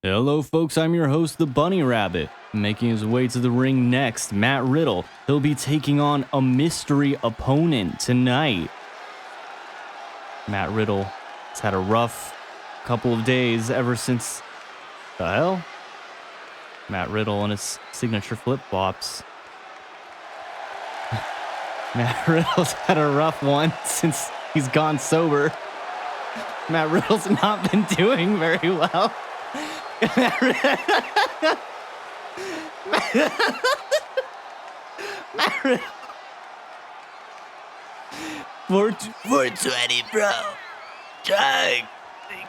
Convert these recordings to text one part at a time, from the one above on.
Hello folks, I'm your host, the Bunny Rabbit. Making his way to the ring next, Matt Riddle. He'll be taking on a mystery opponent tonight. Matt Riddle has had a rough couple of days ever since... The hell? Matt Riddle and his signature flip-flops. Matt Riddle's had a rough one since he's gone sober. Matt Riddle's not been doing very well. Matt Riddle. 420, bro. Drug.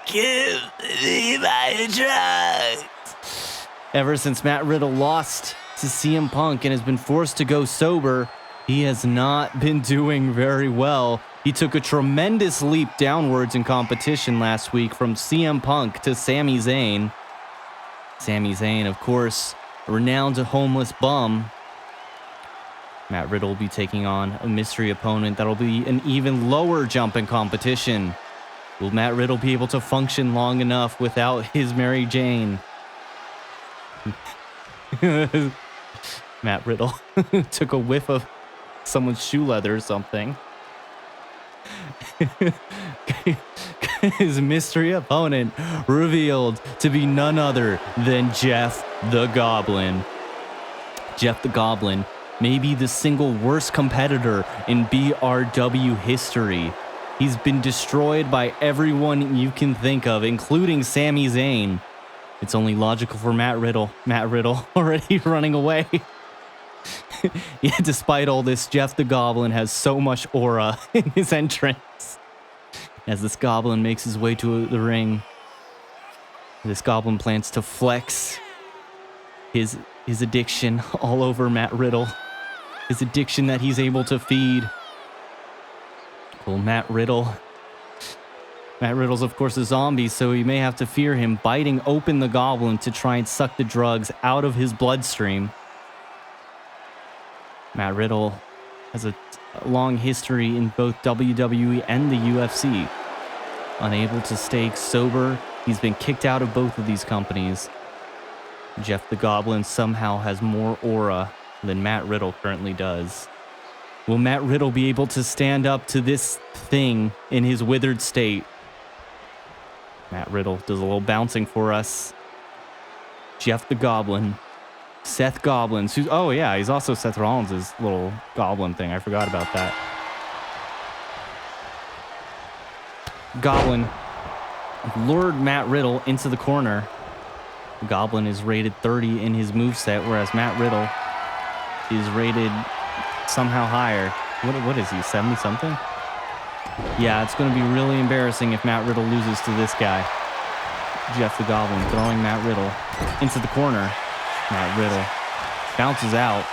Give me my drugs. Ever since Matt Riddle lost to CM Punk and has been forced to go sober, he has not been doing very well. He took a tremendous leap downwards in competition last week from CM Punk to Sami Zayn. Sami Zayn, of course, a renowned homeless bum. Matt Riddle will be taking on a mystery opponent that'll be an even lower jump in competition. Will Matt Riddle be able to function long enough without his Mary Jane? Matt Riddle took a whiff of someone's shoe leather or something. His mystery opponent revealed to be none other than Jeff the Goblin. Jeff the Goblin may be the single worst competitor in BRW history. He's been destroyed by everyone you can think of, including Sami Zayn. It's only logical for Matt Riddle already running away. Yeah, despite all this, Jeff the Goblin has so much aura in his entrance. As this goblin makes his way to the ring, this goblin plans to flex his addiction all over Matt Riddle. His addiction that he's able to feed. Well, Matt Riddle's of course a zombie, so he may have to fear him biting open the goblin to try and suck the drugs out of his bloodstream. Matt Riddle has a long history in both WWE and the UFC. Unable to stay sober, he's been kicked out of both of these companies. Jeff the Goblin somehow has more aura than Matt Riddle currently does. Will Matt Riddle be able to stand up to this thing in his withered state? Matt Riddle does a little bouncing for us. Jeff the Goblin. Seth Goblins. Oh yeah, he's also Seth Rollins' little goblin thing. I forgot about that. Goblin lured Matt Riddle into the corner. The Goblin is rated 30 in his moveset, whereas Matt Riddle is rated somehow higher. What is he, 70 something? Yeah, it's going to be really embarrassing if Matt Riddle loses to this guy. Jeff the Goblin throwing Matt Riddle into the corner. Matt Riddle bounces out.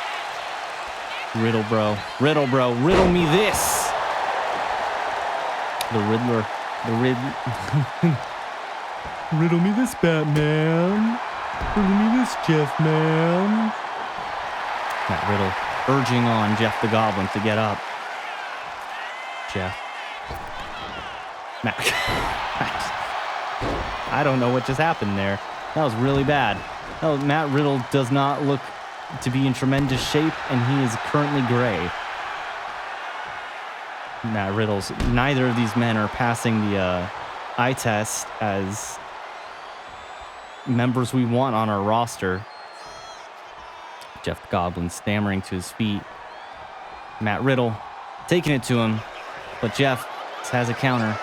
Riddle bro, riddle me this. The Riddler, riddle me this, Batman. Riddle me this, Jeff, man. Matt Riddle urging on Jeff the Goblin to get up. Jeff. Matt. I don't know what just happened there. That was really bad. No, Matt Riddle does not look to be in tremendous shape, and he is currently gray. Matt Riddle's... Neither of these men are passing the eye test as members we want on our roster. Jeff the Goblin stammering to his feet. Matt Riddle taking it to him, but Jeff has a counter.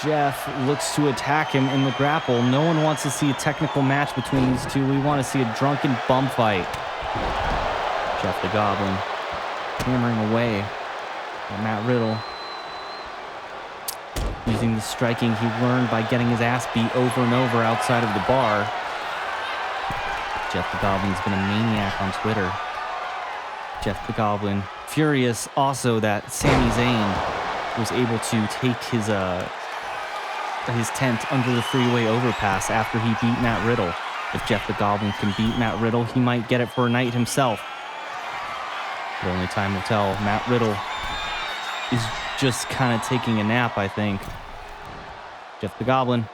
Jeff looks to attack him in the grapple. No one wants to see a technical match between these two. We want to see a drunken bum fight. Jeff the Goblin hammering away at Matt Riddle. Using the striking he learned by getting his ass beat over and over outside of the bar. Jeff the Goblin's been a maniac on Twitter. Jeff the Goblin furious also that Sami Zayn was able to take his tent under the freeway overpass after he beat Matt Riddle. If Jeff the Goblin can beat Matt Riddle, he might get it for a night himself. But only time will tell. Matt Riddle is just kind of taking a nap, I think. Jeff the Goblin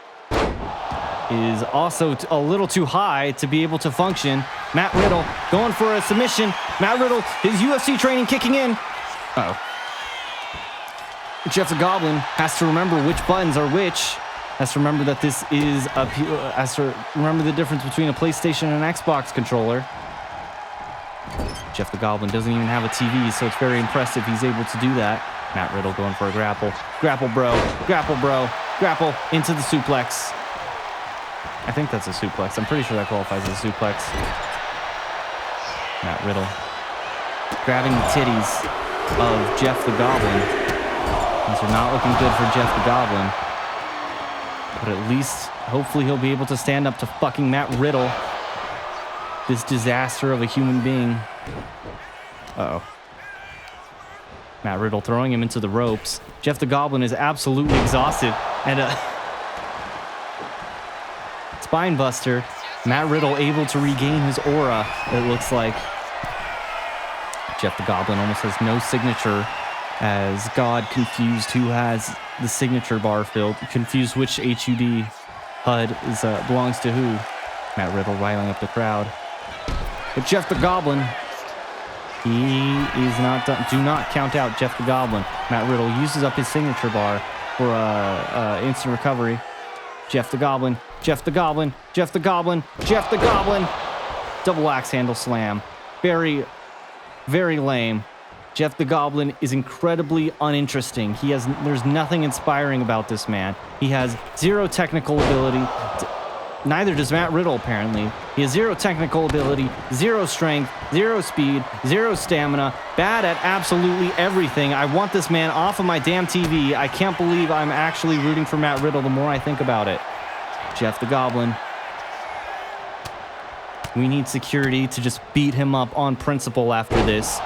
is also a little too high to be able to function. Matt Riddle going for a submission. Matt Riddle, his UFC training kicking in. Uh-oh. Jeff the Goblin has to remember which buttons are which. Has to remember that this is has to remember the difference between a PlayStation and an Xbox controller. Jeff the Goblin doesn't even have a TV, so it's very impressive he's able to do that. Matt Riddle going for a grapple. Grapple, bro. Grapple, bro. Grapple into the suplex. I think that's a suplex. I'm pretty sure that qualifies as a suplex. Matt Riddle grabbing the titties of Jeff the Goblin. These are not looking good for Jeff the Goblin. But at least, hopefully, he'll be able to stand up to fucking Matt Riddle. This disaster of a human being. Uh-oh. Matt Riddle throwing him into the ropes. Jeff the Goblin is absolutely exhausted. And spine buster. Matt Riddle able to regain his aura, it looks like. Jeff the Goblin almost has no signature as God confused who has the signature bar filled. Confused which HUD HUD belongs to who. Matt Riddle riling up the crowd. But Jeff the Goblin, he is not done. Do not count out Jeff the Goblin. Matt Riddle uses up his signature bar for instant recovery. Jeff the Goblin, Jeff the Goblin, Jeff the Goblin, Jeff the Goblin. Double axe handle slam. Very, very lame. Jeff the Goblin is incredibly uninteresting. There's nothing inspiring about this man. He has zero technical ability. Neither does Matt Riddle, apparently. He has zero technical ability, zero strength, zero speed, zero stamina, bad at absolutely everything. I want this man off of my damn TV. I can't believe I'm actually rooting for Matt Riddle the more I think about it. Jeff the Goblin. We need security to just beat him up on principle after this.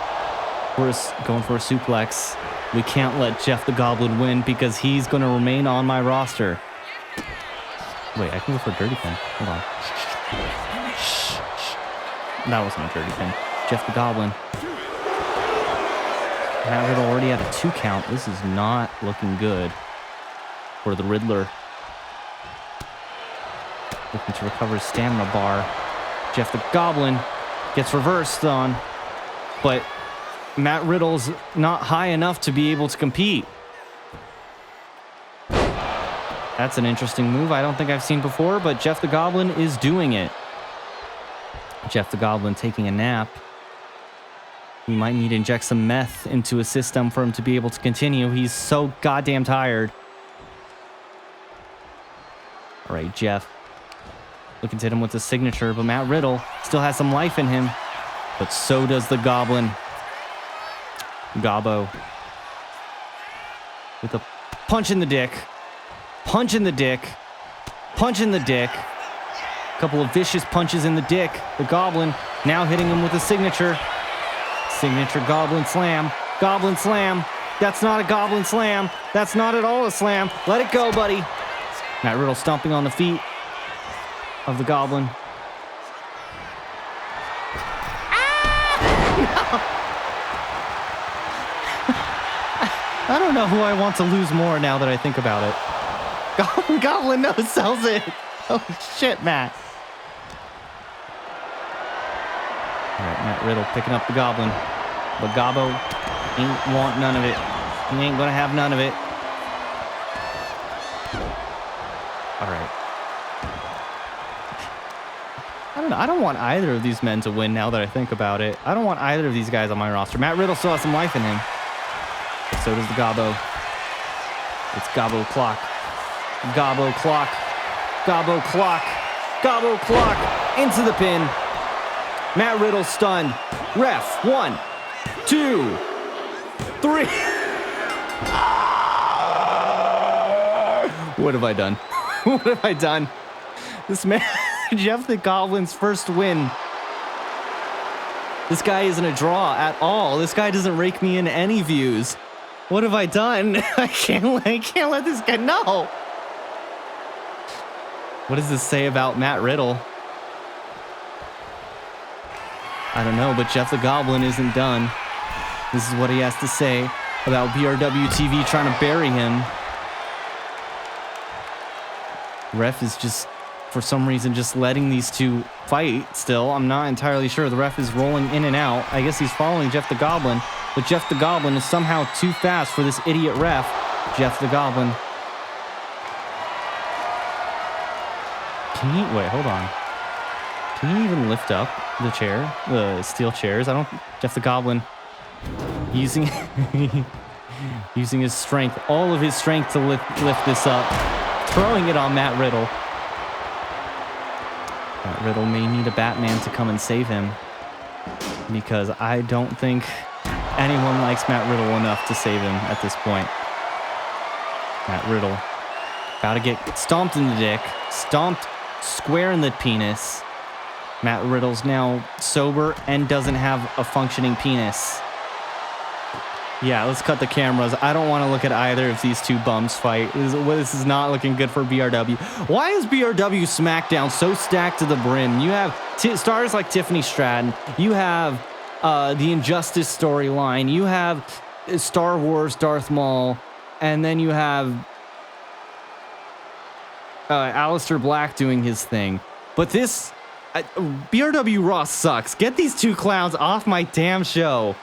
We're going for a suplex. We can't let Jeff the Goblin win because he's going to remain on my roster. Wait, I can go for a dirty pin. Hold on. That wasn't a dirty pin. Jeff the Goblin. Matt Riddle already had a 2 count. This is not looking good for the Riddler. Looking to recover his stamina bar. Jeff the Goblin gets reversed on, but Matt Riddle's not high enough to be able to compete. That's an interesting move I don't think I've seen before, but Jeff the Goblin is doing it. Jeff the Goblin taking a nap. We might need to inject some meth into his system for him to be able to continue. He's so goddamn tired. All right, Jeff. Looking to hit him with the signature, but Matt Riddle still has some life in him. But so does the Goblin. Gobbo. With a punch in the dick. Punch in the dick. Punch in the dick. A couple of vicious punches in the dick. The Goblin now hitting him with a signature. Signature Goblin Slam. Goblin Slam. That's not a Goblin Slam. That's not at all a slam. Let it go, buddy. Matt Riddle stomping on the feet of the Goblin. I don't know who I want to lose more now that I think about it. Goblin no sells it. Oh shit, Matt. All right, Matt Riddle picking up the Goblin, but Gobbo ain't want none of it. He ain't gonna have none of it. All right. I don't know. I don't want either of these men to win now that I think about it. I don't want either of these guys on my roster. Matt Riddle still has some life in him. But so does the Gobbo. It's Gobbo clock. Gobbo clock. Gobbo clock. Gobbo clock. Into the pin. Matt Riddle stunned. Ref. 1, 2, 3. What have I done? What have I done? This man, Jeff the Goblin's first win. This guy isn't a draw at all. This guy doesn't rake me in any views. What have I done? I can't let this guy know. What does this say about Matt Riddle? I don't know, but Jeff the Goblin isn't done. This is what he has to say about BRW TV trying to bury him. Ref is just, for some reason, just letting these two fight still. I'm not entirely sure. The ref is rolling in and out. I guess he's following Jeff the Goblin, but Jeff the Goblin is somehow too fast for this idiot ref. Jeff the Goblin. Can he, wait, hold on. Can he even lift up the chair, the steel chairs? I don't, Jeff the Goblin using, using his strength, all of his strength to lift this up, throwing it on Matt Riddle. Matt Riddle may need a Batman to come and save him, because I don't think anyone likes Matt Riddle enough to save him at this point. Matt Riddle about to get stomped in the dick, stomped square in the penis. Matt Riddle's now sober and doesn't have a functioning penis. Yeah, let's cut the cameras. I don't want to look at either of these two bums fight. This is not looking good for BRW. Why is BRW SmackDown so stacked to the brim? You have stars like Tiffany Stratton. You have the Injustice storyline. You have Star Wars Darth Maul. And then you have Aleister Black doing his thing. But this... BRW Raw sucks. Get these two clowns off my damn show.